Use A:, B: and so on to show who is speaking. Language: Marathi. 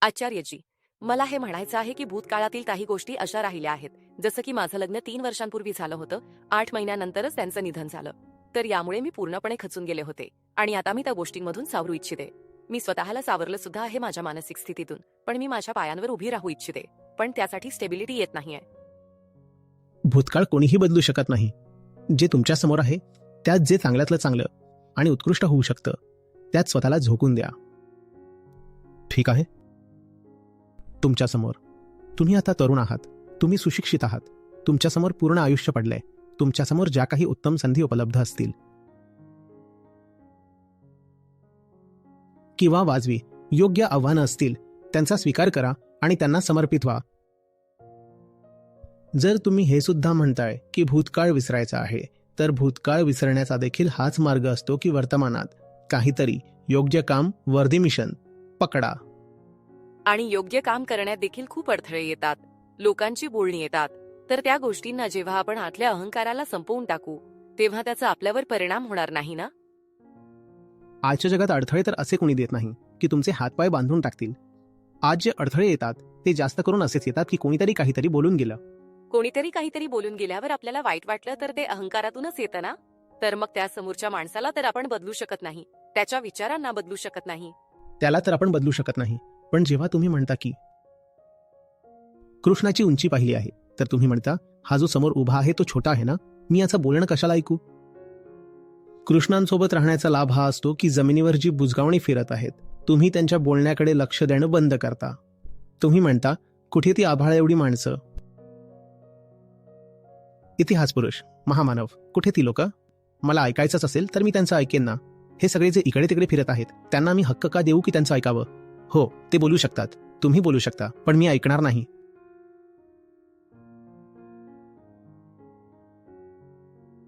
A: आचार्यजी, मला हे म्हणायचं आहे की भूतकाळातील काही गोष्टी अशा राहिल्या आहेत, जसं की माझं लग्न 3 वर्षांपूर्वी झालं होतं, 8 महिन्यानंतरच त्यांचं निधन झालं. तर यामुळे मी पूर्णपणे खचून गेले होते आणि आता मी त्या गोष्टींमधून सावरू इच्छिते. मी स्वतःला सावरलं सुद्धा आहे माझ्या मानसिक स्थितीतून, पण मी माझ्या पायांवर उभी राहू इच्छिते, पण त्यासाठी स्टेबिलिटी येत नाहीये.
B: भूतकाळ कोणीही बदलू शकत नाही. जे तुमच्या समोर आहे त्यात जे चांगल्यातलं चांगलं आणि उत्कृष्ट होऊ शकतं त्यात स्वतःला झोकून द्या. ठीक आहे? तुमच्यासमोर तुम्ही आता तरुण आहात, तुम्ही सुशिक्षित आहात, तुमच्यासमोर पूर्ण आयुष्य पडलंय. तुमच्यासमोर ज्या काही उत्तम संधी उपलब्ध असतील किंवा वाजवी योग्य आव्हानं असतील त्यांचा स्वीकार करा आणि त्यांना समर्पित व्हा. जर तुम्ही हे सुद्धा म्हणताय की भूतकाळ विसरायचा आहे, तर भूतकाळ विसरण्याचा देखील हाच मार्ग असतो की वर्तमानात काहीतरी योग्य काम, वर्दी मिशन पकडा.
A: आणि योग्य काम करण्यात देखील खूप अडथळे येतात, लोकांची बोलणी येतात. तर त्या गोष्टींना जेव्हा आपण आतल्या अहंकाराला संपवून टाकू, तेव्हा त्याचा आपल्यावर परिणाम होणार नाही ना?
B: आजच्या जगात अडथळे तर असे कोणी देत नाही की तुमचे हातपाय बांधून टाकतील. आज जे अडथळे येतात ते जास्त करून असेच येतात की कोणीतरी काहीतरी बोलून गेलं.
A: कोणीतरी काहीतरी बोलून गेल्यावर आपल्याला वाईट वाटलं तर ते अहंकारातूनच येतं ना? तर मग त्या समोरच्या माणसाला तर आपण बदलू शकत नाही, त्याच्या विचारांना बदलू शकत नाही.
B: त्याला तर आपण बदलू शकत नाही. पण जेव्हा तुम्ही म्हणता की कृष्णाची उंची पाहिली आहे, तर तुम्ही म्हणता हा जो समोर उभा आहे तो छोटा आहे ना, मी याचं बोलणं कशाला ऐकू? कृष्णांसोबत राहण्याचा लाभ हा असतो की जमिनीवर जी बुजगावणी फिरत आहेत तुम्ही त्यांच्या बोलण्याकडे लक्ष देणं बंद करता. तुम्ही म्हणता कुठे ती आभाळ एवढी माणसं, इतिहास पुरुष, महामानव, कुठे ती लोक? मला ऐकायचंच असेल तर मी त्यांचं ऐकेन ना. हे सगळे जे इकडे तिकडे फिरत आहेत त्यांना मी हक्क का देऊ की त्यांचं ऐकावं? हो, ते बोलू शकतात, तुम्ही बोलू शकता, पण मी ऐकणार नाही.